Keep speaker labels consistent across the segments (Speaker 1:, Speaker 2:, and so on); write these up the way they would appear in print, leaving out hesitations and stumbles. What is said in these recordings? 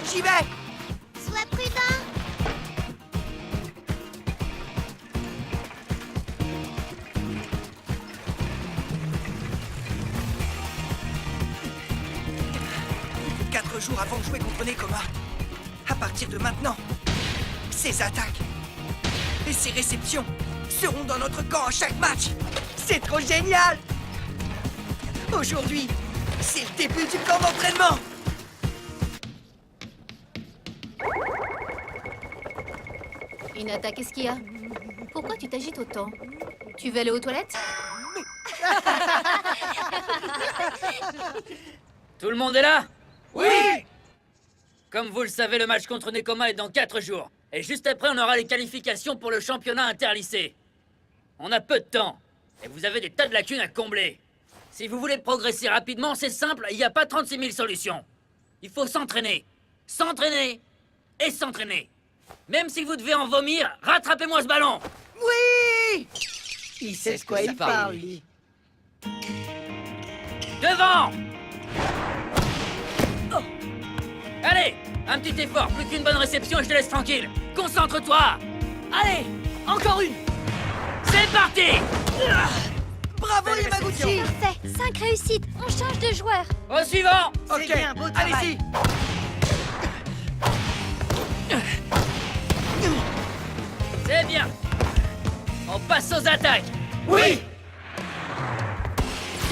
Speaker 1: J'y vais!
Speaker 2: Sois prudent.
Speaker 1: Quatre jours avant de jouer contre Nekoma. À partir de maintenant, ces attaques et ces réceptions seront dans notre camp à chaque match. C'est trop génial! Aujourd'hui, c'est le début du camp d'entraînement.
Speaker 3: Hinata, qu'est-ce qu'il y a? Pourquoi tu t'agites autant? Tu veux aller aux toilettes?
Speaker 4: Tout le monde est là?
Speaker 1: Oui!
Speaker 4: Comme vous le savez, le match contre Nekoma est dans 4 jours. Et juste après, on aura les qualifications pour le championnat interlycée. On a peu de temps. Et vous avez des tas de lacunes à combler. Si vous voulez progresser rapidement, c'est simple, il n'y a pas 36 000 solutions. Il faut s'entraîner. S'entraîner. Et s'entraîner. Même si vous devez en vomir, rattrapez-moi ce ballon.
Speaker 1: Oui!
Speaker 5: Il sait de quoi il parle, lui.
Speaker 4: Devant! Oh. Allez, un petit effort, plus qu'une bonne réception et je te laisse tranquille. Concentre-toi. Allez, encore une. C'est parti!
Speaker 1: Bravo Yamaguchi!
Speaker 2: Parfait. 5 réussites. On change de joueur.
Speaker 4: Au suivant!
Speaker 1: Ok,
Speaker 5: bien, beau travail.
Speaker 1: allez-y!
Speaker 4: C'est bien. On passe aux attaques.
Speaker 1: Oui!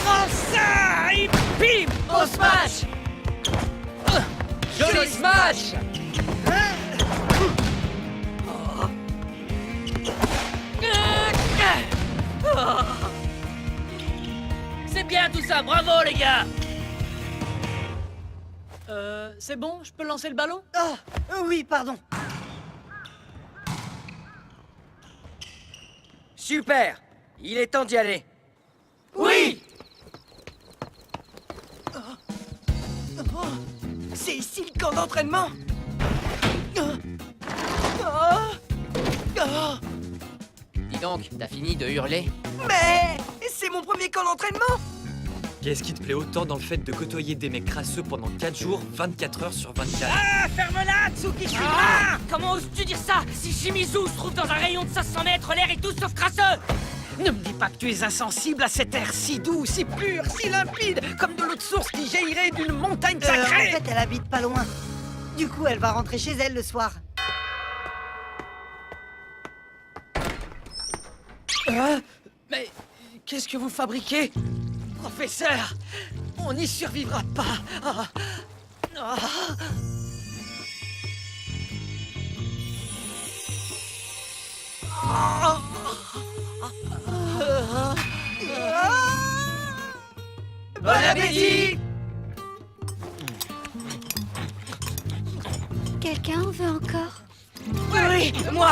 Speaker 5: Prends ça et bim!
Speaker 1: Au smash!
Speaker 5: Joli smash!
Speaker 4: C'est bien tout ça, bravo les gars!
Speaker 5: C'est bon, je peux lancer le ballon?
Speaker 1: Ah, oui, pardon. Super! Il est temps d'y aller. Oui! C'est ici le camp d'entraînement?
Speaker 6: Dis donc, t'as fini de hurler?
Speaker 1: Mais c'est mon premier camp d'entraînement!
Speaker 7: Qu'est-ce qui te plaît autant dans le fait de côtoyer des mecs crasseux pendant 4 jours, 24 heures sur 24?
Speaker 5: Ah, ferme-la, Tsukishima!
Speaker 8: Ah, comment oses-tu dire ça? Si Shimizu se trouve dans un rayon de 500 mètres, l'air est tout sauf crasseux!
Speaker 5: Ne me dis pas que tu es insensible à cet air si doux, si pur, si limpide, comme de l'eau de source qui jaillirait d'une montagne
Speaker 9: En
Speaker 5: sacrée!
Speaker 9: fait, elle habite pas loin. Du coup, elle va rentrer chez elle le soir.
Speaker 5: Mais qu'est-ce que vous fabriquez? Professeur, on n'y survivra pas! Ah. Ah. Ah.
Speaker 1: Bon appétit!
Speaker 2: Quelqu'un en veut encore?
Speaker 1: Oui, moi!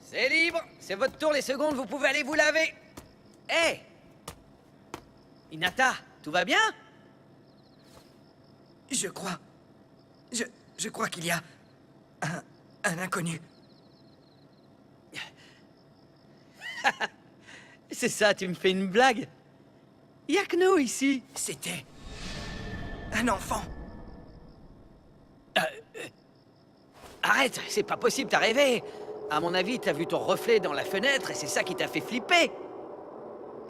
Speaker 5: C'est libre, c'est votre tour les secondes, vous pouvez aller vous laver. Hé Hinata, tout va bien?
Speaker 1: Je crois... Je crois qu'il y a... un inconnu.
Speaker 5: C'est ça, tu me fais une blague? Y'a que nous ici.
Speaker 1: C'était... un enfant.
Speaker 5: Arrête, c'est pas possible, t'as rêvé. À mon avis, t'as vu ton reflet dans la fenêtre et c'est ça qui t'a fait flipper.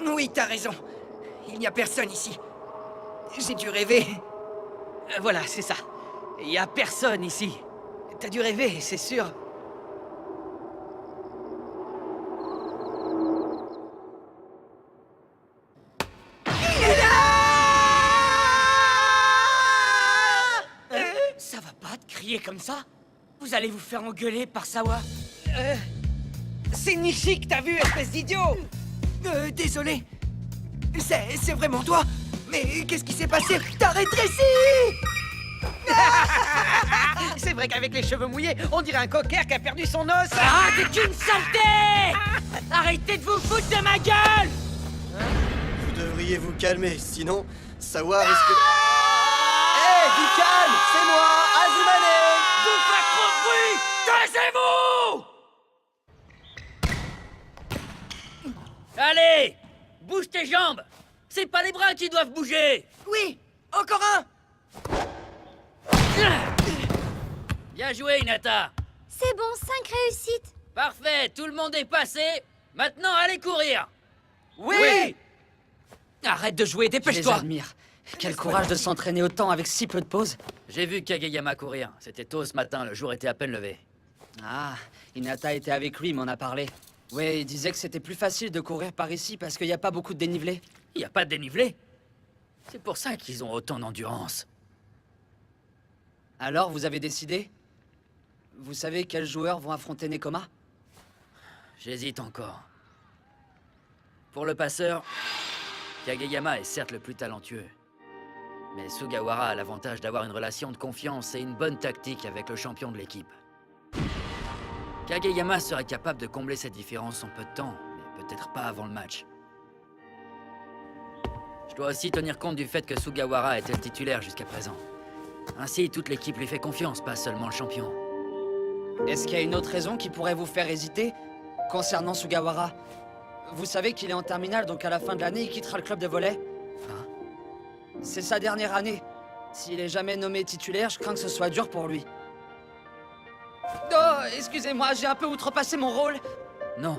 Speaker 1: Oui, t'as raison. Il n'y a personne ici. J'ai dû rêver.
Speaker 5: Voilà, c'est ça. Il y a personne ici. T'as dû rêver, c'est sûr.
Speaker 8: Ça va pas de crier comme ça? Vous allez vous faire engueuler par Sawa?
Speaker 5: C'est Nishi que t'as vu, espèce d'idiot!
Speaker 1: Désolé. C'est vraiment toi. Mais qu'est-ce qui s'est passé? T'as rétréci!
Speaker 5: C'est vrai qu'avec les cheveux mouillés, on dirait un cocker qui a perdu son os!
Speaker 8: Ah, t'es qu'une saleté! Arrêtez de vous foutre de ma gueule!
Speaker 10: Vous devriez vous calmer, sinon Sawa risque de... Hé, du calme, c'est moi, Azumane!
Speaker 8: Vous faites trop de bruit! Taisez-vous!
Speaker 4: Allez! Bouge tes jambes! C'est pas les bras qui doivent bouger!
Speaker 1: Oui! Encore un!
Speaker 4: Bien joué, Hinata!
Speaker 2: C'est bon, 5 réussites.
Speaker 4: Parfait, tout le monde est passé. Maintenant, allez courir!
Speaker 5: Oui,
Speaker 8: Arrête de jouer,
Speaker 5: Je les
Speaker 8: dépêche-toi.
Speaker 5: admire. Quel courage de s'entraîner autant avec si peu de pause.
Speaker 4: J'ai vu Kageyama courir. C'était tôt ce matin, le jour était à peine levé.
Speaker 5: Ah, Hinata était avec lui, il m'en a parlé. Ouais, il disait que c'était plus facile de courir par ici parce qu'il n'y a pas beaucoup de dénivelé.
Speaker 4: Il n'y a pas de dénivelé. C'est pour ça qu'ils ont autant d'endurance.
Speaker 5: Alors, vous avez décidé? Vous savez quels joueurs vont affronter Nekoma?
Speaker 4: J'hésite encore. Pour le passeur, Kageyama est certes le plus talentueux. Mais Sugawara a l'avantage d'avoir une relation de confiance et une bonne tactique avec le champion de l'équipe. Kageyama serait capable de combler cette différence en peu de temps, mais peut-être pas avant le match. Je dois aussi tenir compte du fait que Sugawara était le titulaire jusqu'à présent. Ainsi, toute l'équipe lui fait confiance, pas seulement le champion.
Speaker 5: Est-ce qu'il y a une autre raison qui pourrait vous faire hésiter concernant Sugawara? Vous savez qu'il est en terminale, donc à la fin de l'année, il quittera le club de volley.
Speaker 4: Hein?
Speaker 5: C'est sa dernière année. S'il est jamais nommé titulaire, je crains que ce soit dur pour lui. Oh, excusez-moi, j'ai un peu outrepassé mon rôle.
Speaker 4: Non,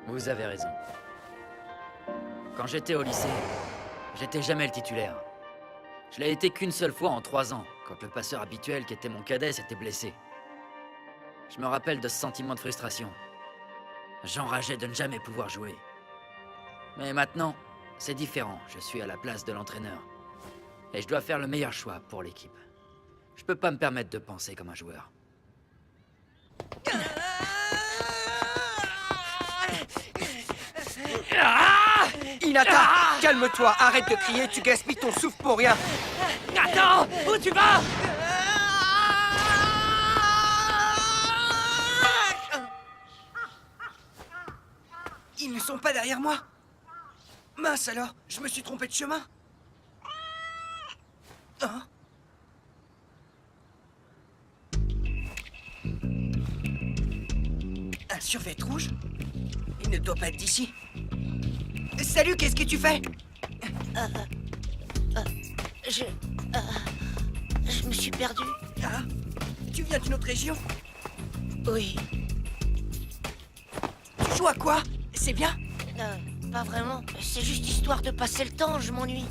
Speaker 4: vous avez raison. Quand j'étais au lycée, j'étais jamais le titulaire. Je l'ai été qu'une seule fois en 3 ans, quand le passeur habituel qui était mon cadet s'était blessé. Je me rappelle de ce sentiment de frustration. J'enrageais de ne jamais pouvoir jouer. Mais maintenant, c'est différent. Je suis à la place de l'entraîneur. Et je dois faire le meilleur choix pour l'équipe. Je peux pas me permettre de penser comme un joueur.
Speaker 1: Hinata, calme-toi, arrête de crier, tu gaspilles ton souffle pour rien.
Speaker 8: Attends, où tu vas?
Speaker 1: Ils ne sont pas derrière moi. Mince alors, je me suis trompé de chemin. Hein? Un survêt rouge? Il ne doit pas être d'ici. Salut, qu'est-ce que tu fais?
Speaker 11: Je me suis perdu.
Speaker 1: Ah, tu viens d'une autre région?
Speaker 11: Oui.
Speaker 1: Tu joues à quoi? C'est bien?
Speaker 11: Pas vraiment. C'est juste histoire de passer le temps, je m'ennuie.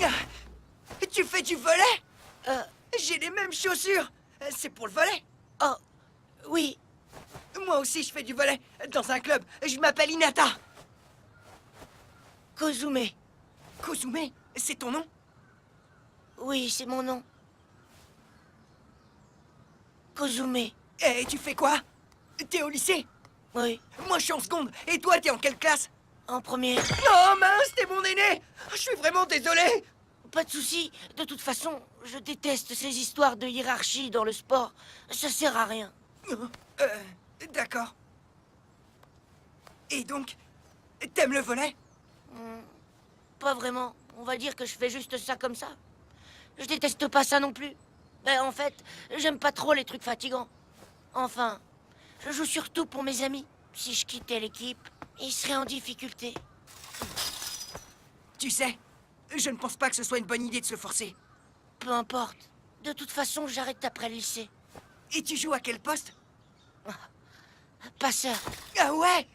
Speaker 1: Ah, tu fais du volley? J'ai les mêmes chaussures. C'est pour le volley?
Speaker 11: Oh, oui.
Speaker 1: Moi aussi, je fais du volley dans un club. Je m'appelle Hinata.
Speaker 11: Kozume.
Speaker 1: Kozume, c'est ton nom?
Speaker 11: Oui, c'est mon nom. Kozume.
Speaker 1: Et tu fais quoi? T'es au lycée?
Speaker 11: Oui,
Speaker 1: Moi, je suis en seconde. Et toi, t'es en quelle classe?
Speaker 11: en première.
Speaker 1: Oh mince, t'es mon aîné! Je suis vraiment désolé!
Speaker 11: Pas de souci. De toute façon, je déteste ces histoires de hiérarchie dans le sport. Ça sert à rien.
Speaker 1: D'accord. Et donc, t'aimes le volley?
Speaker 11: Pas vraiment. On va dire que je fais juste ça comme ça. Je déteste pas ça non plus. Ben, en fait, j'aime pas trop les trucs fatigants. Enfin, je joue surtout pour mes amis. Si je quittais l'équipe, ils seraient en difficulté.
Speaker 1: Tu sais, je ne pense pas que ce soit une bonne idée de se forcer.
Speaker 11: Peu importe. De toute façon, j'arrête après le lycée.
Speaker 1: Et tu joues à quel poste?
Speaker 11: Passeur.
Speaker 1: Ah ouais?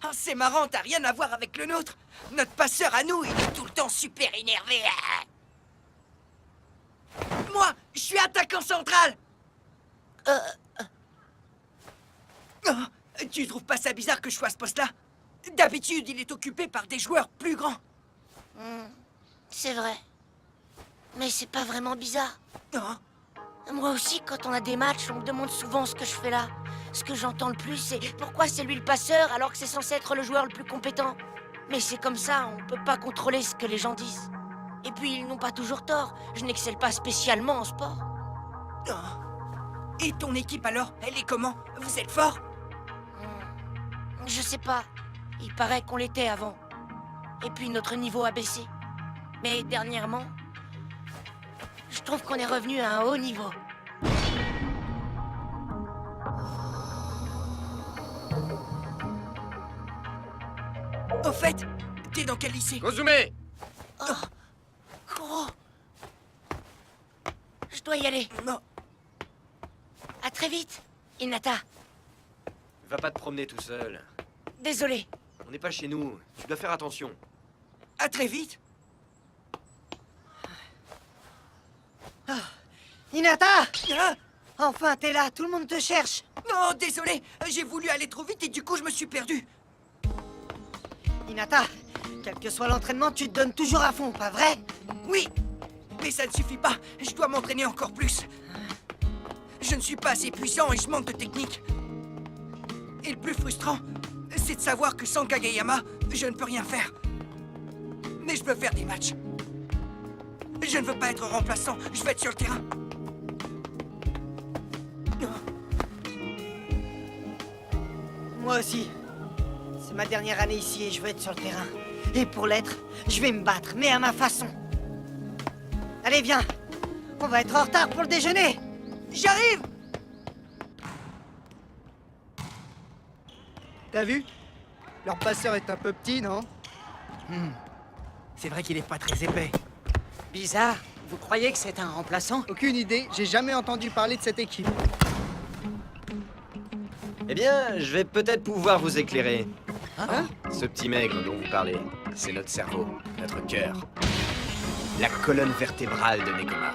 Speaker 1: Ah, c'est marrant, t'as rien à voir avec le nôtre. Notre passeur à nous, il est tout le temps super énervé. Moi, je suis attaquant central. Ah, tu trouves pas ça bizarre que je sois à ce poste-là? D'habitude, il est occupé par des joueurs plus grands.
Speaker 11: C'est vrai. Mais c'est pas vraiment bizarre.
Speaker 1: Ah,
Speaker 11: Moi aussi, quand on a des matchs, on me demande souvent ce que je fais là. Ce que j'entends le plus, c'est pourquoi c'est lui le passeur alors que c'est censé être le joueur le plus compétent. Mais c'est comme ça, on peut pas contrôler ce que les gens disent. Et puis, ils n'ont pas toujours tort. Je n'excelle pas spécialement en sport.
Speaker 1: ah. Et ton équipe alors, elle est comment? Vous êtes fort?
Speaker 11: Je sais pas. Il paraît qu'on l'était avant. Et puis notre niveau a baissé. Mais dernièrement, je trouve qu'on est revenu à un haut niveau.
Speaker 1: Au fait, t'es dans quel lycée?
Speaker 6: Kozume!
Speaker 11: Kuro. Je dois y aller.
Speaker 1: Non.
Speaker 11: À très vite, Hinata.
Speaker 10: Va pas te promener tout seul.
Speaker 11: Désolé.
Speaker 10: On n'est pas chez nous. Tu dois faire attention.
Speaker 1: À très vite.
Speaker 9: Hinata!
Speaker 1: Ah
Speaker 9: Enfin, t'es là, tout le monde te cherche.
Speaker 1: non, désolé, j'ai voulu aller trop vite et du coup je me suis perdu.
Speaker 9: Hinata, quel que soit l'entraînement, tu te donnes toujours à fond, pas vrai?
Speaker 1: Oui, mais ça ne suffit pas, je dois m'entraîner encore plus. Je ne suis pas assez puissant et je manque de technique. Et le plus frustrant, c'est de savoir que sans Kageyama, je ne peux rien faire. Mais je veux faire des matchs. Je ne veux pas être remplaçant, je veux être sur le terrain.
Speaker 9: Moi aussi. C'est ma dernière année ici et je veux être sur le terrain. Et pour l'être, je vais me battre, mais à ma façon. Allez, viens. On va être en retard pour le déjeuner.
Speaker 1: J'arrive!
Speaker 12: T'as vu? Leur passeur est un peu petit, non?
Speaker 1: C'est vrai qu'il est pas très épais.
Speaker 11: Bizarre. Vous croyez que c'est un remplaçant?
Speaker 12: Aucune idée, j'ai jamais entendu parler de cette équipe.
Speaker 10: Eh bien, je vais peut-être pouvoir vous éclairer. Ce petit maigre dont vous parlez, c'est notre cerveau, notre cœur. La colonne vertébrale de Nekoma.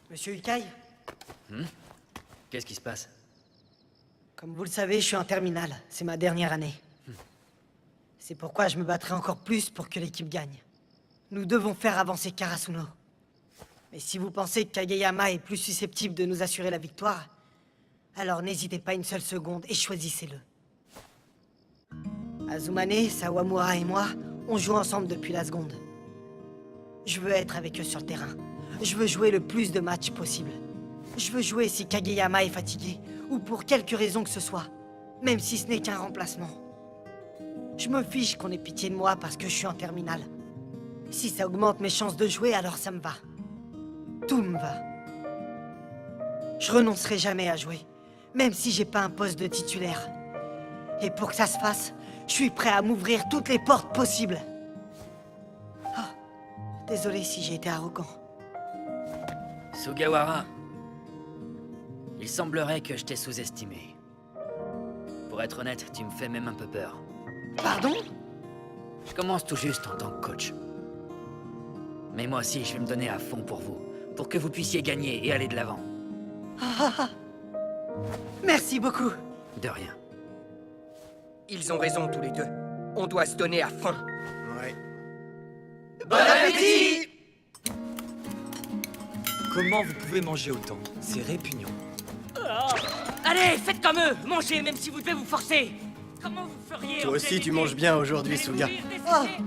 Speaker 9: Monsieur Ikai,
Speaker 4: Qu'est-ce qui se passe?
Speaker 9: comme vous le savez, je suis en terminale. C'est ma dernière année. C'est pourquoi je me battrai encore plus pour que l'équipe gagne. Nous devons faire avancer Karasuno. Mais si vous pensez que Kageyama est plus susceptible de nous assurer la victoire, alors n'hésitez pas une seule seconde et choisissez-le. Azumane, Sawamura et moi, on joue ensemble depuis la seconde. Je veux être avec eux sur le terrain. Je veux jouer le plus de matchs possible. Je veux jouer si Kageyama est fatigué, ou pour quelque raison que ce soit, même si ce n'est qu'un remplacement. Je me fiche qu'on ait pitié de moi parce que je suis en terminale. Si ça augmente mes chances de jouer, alors ça me va. Tout me va. Je renoncerai jamais à jouer, même si j'ai pas un poste de titulaire. Et pour que ça se fasse, je suis prêt à m'ouvrir toutes les portes possibles. Ah, désolé si j'ai été arrogant.
Speaker 4: Sugawara, il semblerait que je t'ai sous-estimé. Pour être honnête, tu me fais même un peu peur.
Speaker 9: Pardon?
Speaker 4: Je commence tout juste en tant que coach. Mais moi aussi, je vais me donner à fond pour vous, pour que vous puissiez gagner et aller de l'avant.
Speaker 9: Merci beaucoup.
Speaker 4: De rien.
Speaker 1: Ils ont raison tous les deux. On doit se donner à fond.
Speaker 10: Ouais.
Speaker 1: Bon appétit!
Speaker 7: Comment vous pouvez manger autant? C'est répugnant.
Speaker 8: Allez, faites comme eux. Mangez même si vous devez vous forcer. Comment vous feriez
Speaker 10: Toi
Speaker 8: en
Speaker 10: aussi,
Speaker 8: plein
Speaker 10: tu
Speaker 8: été?
Speaker 10: manges bien aujourd'hui,
Speaker 8: Vous allez
Speaker 10: Suga.
Speaker 8: mourir des
Speaker 9: Ah,
Speaker 8: cécés.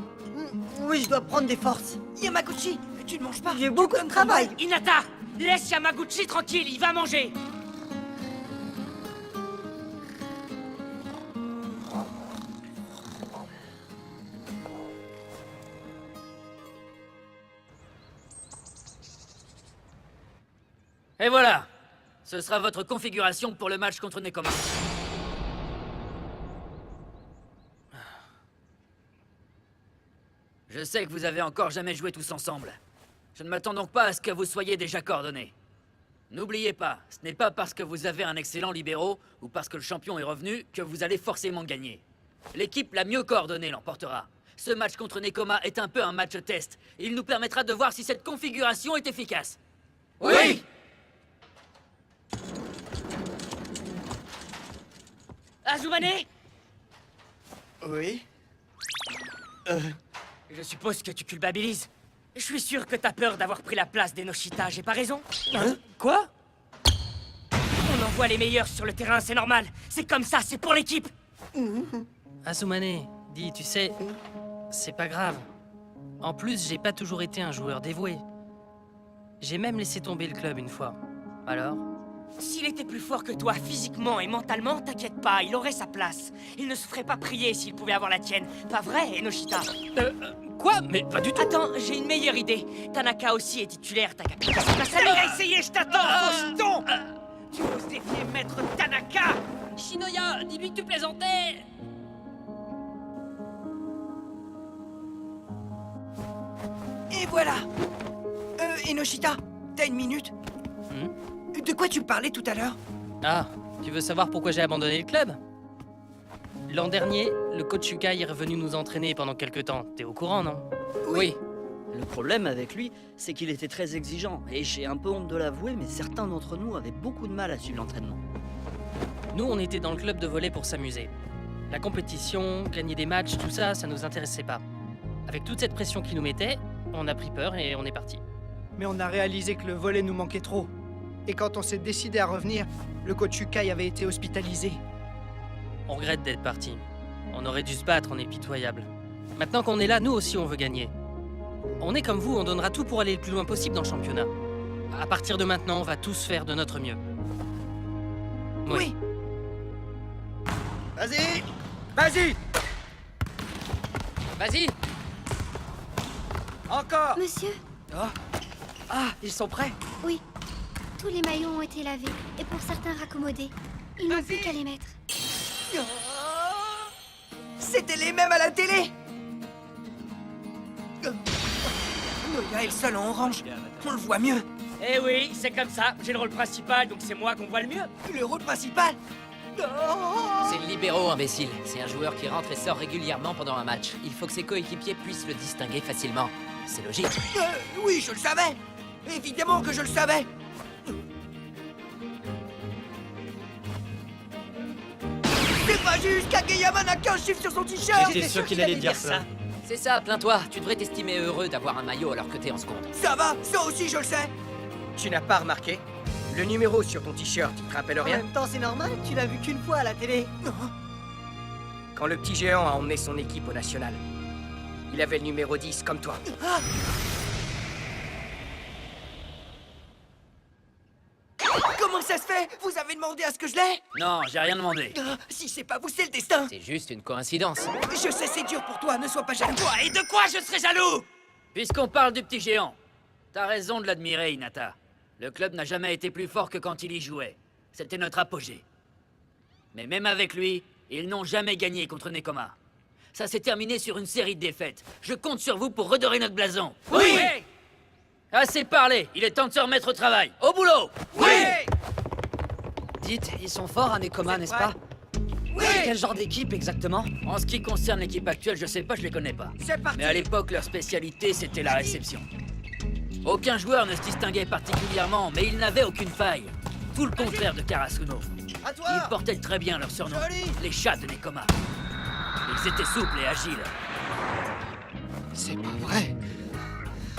Speaker 9: oui, je dois prendre des forces.
Speaker 1: Yamaguchi, tu ne manges pas.
Speaker 9: J'ai beaucoup de travail.
Speaker 8: Hinata, laisse Yamaguchi tranquille, il va manger.
Speaker 4: Et voilà! Ce sera votre configuration pour le match contre Nekoma. Je sais que vous avez encore jamais joué tous ensemble. Je ne m'attends donc pas à ce que vous soyez déjà coordonnés. N'oubliez pas, ce n'est pas parce que vous avez un excellent libéraux ou parce que le champion est revenu que vous allez forcément gagner. L'équipe la mieux coordonnée l'emportera. Ce match contre Nekoma est un peu un match test. Il nous permettra de voir si cette configuration est efficace.
Speaker 1: Oui!
Speaker 8: Azumane,
Speaker 10: Oui?
Speaker 8: je suppose que tu culpabilises. Je suis sûr que t'as peur d'avoir pris la place d'Enoshita, j'ai pas raison? Hein? Quoi? On envoie les meilleurs sur le terrain, c'est normal. C'est comme ça, c'est pour l'équipe.
Speaker 13: Azumane, dis, tu sais, c'est pas grave. En plus, j'ai pas toujours été un joueur dévoué. J'ai même laissé tomber le club une fois. Alors,
Speaker 8: S'il était plus fort que toi, physiquement et mentalement, t'inquiète pas, il aurait sa place. Il ne se ferait pas prier s'il pouvait avoir la tienne. Pas vrai, Enoshita?
Speaker 13: Quoi? Mais pas du tout.
Speaker 8: Attends, j'ai une meilleure idée. Tanaka aussi est titulaire, t'as capté? Allez, essayer, je t'attends, Fauston! Tu oses défier Maître Tanaka?
Speaker 13: Shinoya, dis-lui que tu plaisantais.
Speaker 1: Et voilà. Enoshita, t'as une minute? De quoi tu parlais tout à l'heure?
Speaker 13: Ah, tu veux savoir pourquoi j'ai abandonné le club? L'an dernier, le coach Yukai est revenu nous entraîner pendant quelques temps. T'es au courant, non?
Speaker 1: Oui.
Speaker 14: Le problème avec lui, c'est qu'il était très exigeant, et j'ai un peu honte de l'avouer, mais certains d'entre nous avaient beaucoup de mal à suivre l'entraînement.
Speaker 13: Nous, on était dans le club de volley pour s'amuser. La compétition, gagner des matchs, tout ça, ça nous intéressait pas. Avec toute cette pression qu'il nous mettait, on a pris peur et on est parti.
Speaker 12: Mais on a réalisé que le volley nous manquait trop. Et quand on s'est décidé à revenir, le coach Yukai avait été hospitalisé.
Speaker 13: On regrette d'être parti. On aurait dû se battre, on est pitoyable. Maintenant qu'on est là, nous aussi on veut gagner. On est comme vous, on donnera tout pour aller le plus loin possible dans le championnat. À partir de maintenant, on va tous faire de notre mieux.
Speaker 1: Oui.
Speaker 12: Vas-y!
Speaker 1: Vas-y.
Speaker 6: Vas-y.
Speaker 1: Encore.
Speaker 2: Monsieur,
Speaker 5: Ah, ils sont prêts?
Speaker 2: oui. Tous les maillots ont été lavés, et pour certains raccommodés. Ils n'ont plus qu'à les mettre.
Speaker 1: C'était les mêmes à la télé. Noya est le seul en orange. On le voit mieux.
Speaker 8: Eh oui, c'est comme ça. J'ai le rôle principal, donc c'est moi qu'on voit le mieux.
Speaker 1: Le rôle principal.
Speaker 6: C'est le libéraux, imbécile. C'est un joueur qui rentre et sort régulièrement pendant un match. Il faut que ses coéquipiers puissent le distinguer facilement. C'est logique.
Speaker 1: Oui, je le savais. Évidemment que je le savais. C'est pas juste, Kageyama n'a qu'un chiffre sur son t-shirt.
Speaker 7: J'étais sûr qu'il allait dire ça.
Speaker 6: C'est ça, plains-toi. Tu devrais t'estimer heureux d'avoir un maillot alors que t'es en seconde.
Speaker 1: Ça va, ça aussi je le sais.
Speaker 15: Tu n'as pas remarqué? Le numéro sur ton t-shirt, il te rappelle
Speaker 9: En
Speaker 15: rien?
Speaker 9: même temps, c'est normal, tu l'as vu qu'une fois à la télé.
Speaker 15: Quand le petit géant a emmené son équipe au national, il avait le numéro 10 comme toi.
Speaker 1: Comment ça se fait? Vous avez demandé à ce que je l'ai?
Speaker 4: Non, j'ai rien demandé.
Speaker 1: Si c'est pas vous, c'est le destin.
Speaker 6: C'est juste une coïncidence.
Speaker 1: Je sais, c'est dur pour toi, ne sois pas jaloux.
Speaker 8: Quoi? Et de quoi je serais jaloux?
Speaker 4: Puisqu'on parle du petit géant, t'as raison de l'admirer, Hinata. Le club n'a jamais été plus fort que quand il y jouait. C'était notre apogée. Mais même avec lui, ils n'ont jamais gagné contre Nekoma. Ça s'est terminé sur une série de défaites. Je compte sur vous pour redorer notre blason.
Speaker 8: Oui!
Speaker 4: Assez parlé, il est temps de se remettre au travail. Au boulot!
Speaker 5: Dites, ils sont forts à Nekoma, n'est-ce pas?
Speaker 1: Oui.
Speaker 5: Quel genre d'équipe exactement?
Speaker 4: En ce qui concerne l'équipe actuelle, je sais pas, je les connais pas.
Speaker 1: C'est parti.
Speaker 4: Mais à l'époque, leur spécialité, c'était la réception. Aucun joueur ne se distinguait particulièrement, mais ils n'avaient aucune faille. Tout le contraire de Karasuno.
Speaker 1: À toi.
Speaker 4: Ils portaient très bien leur surnom,
Speaker 1: Joli.
Speaker 4: les chats de Nekoma. Ils étaient souples et agiles.
Speaker 12: C'est pas vrai.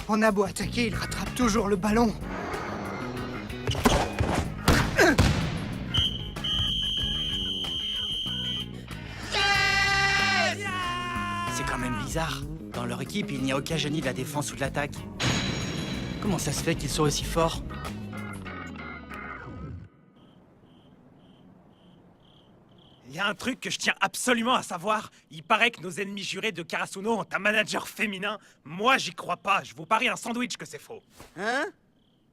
Speaker 12: On a beau attaquer, il rattrape toujours le ballon.
Speaker 16: C'est quand même bizarre. Dans leur équipe, il n'y a aucun génie de la défense ou de l'attaque. Comment ça se fait qu'ils soient aussi forts?
Speaker 17: Il y a un truc que je tiens absolument à savoir. Il paraît que nos ennemis jurés de Karasuno ont un manager féminin. Moi, j'y crois pas. Je vous parie un sandwich que c'est faux.
Speaker 14: Hein?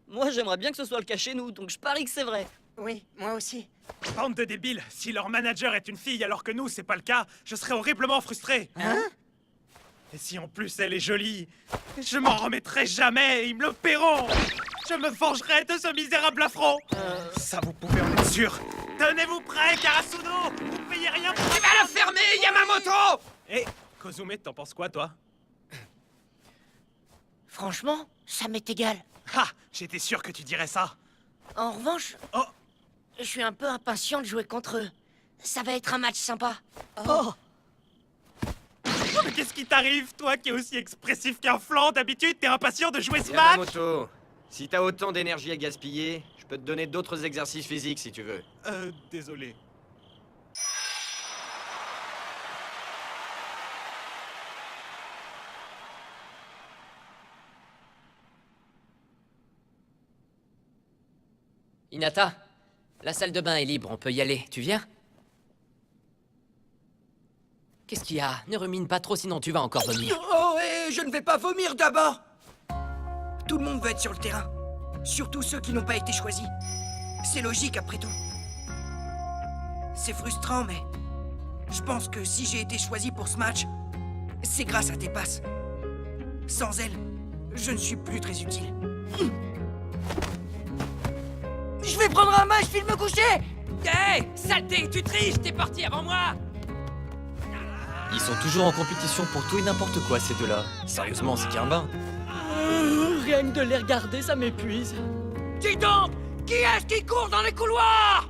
Speaker 14: Moi, j'aimerais bien que ce soit le cas chez nous, donc je parie que c'est vrai.
Speaker 9: Oui, moi aussi.
Speaker 17: Bande de débiles. Si leur manager est une fille alors que nous, c'est pas le cas, je serais horriblement frustré.
Speaker 9: Hein?
Speaker 17: Et si en plus elle est jolie, je m'en remettrai jamais. Ils me le paieront. Je me vengerai de ce misérable affront. Ça, vous pouvez en être sûr. Tenez-vous prêts, Karasuno. Vous payez rien pour...
Speaker 15: Tu vas le fermer, Yamamoto!
Speaker 17: Hé, Kozume, t'en penses quoi, toi?
Speaker 11: Franchement, ça m'est égal.
Speaker 17: Ah, j'étais sûr que tu dirais ça.
Speaker 11: En revanche,
Speaker 17: Oh,
Speaker 11: je suis un peu impatient de jouer contre eux. Ça va être un match sympa.
Speaker 17: oh. Mais qu'est-ce qui t'arrive, toi qui es aussi expressif qu'un flanc? D'habitude, t'es impatient de jouer ce match?
Speaker 10: Yamamoto, si t'as autant d'énergie à gaspiller, je peux te donner d'autres exercices physiques si tu veux.
Speaker 17: Désolé.
Speaker 6: Hinata, La salle de bain est libre, on peut y aller. Tu viens? Qu'est-ce qu'il y a? Ne rumine pas trop, sinon tu vas encore vomir.
Speaker 1: Oh, et je ne vais pas vomir d'abord. Tout le monde veut être sur le terrain. Surtout ceux qui n'ont pas été choisis. C'est logique après tout. C'est frustrant, mais je pense que si j'ai été choisi pour ce match, c'est grâce à tes passes. Sans elles, je ne suis plus très utile. Je vais prendre un match, file me coucher.
Speaker 6: Hé, saleté, tu triches, t'es parti avant moi.
Speaker 7: Ils sont toujours en compétition pour tout et n'importe quoi, ces deux-là. Sérieusement, c'est qu'un bain.
Speaker 14: Rien que de les regarder, ça m'épuise.
Speaker 1: Dis donc, qui est-ce qui court dans les couloirs?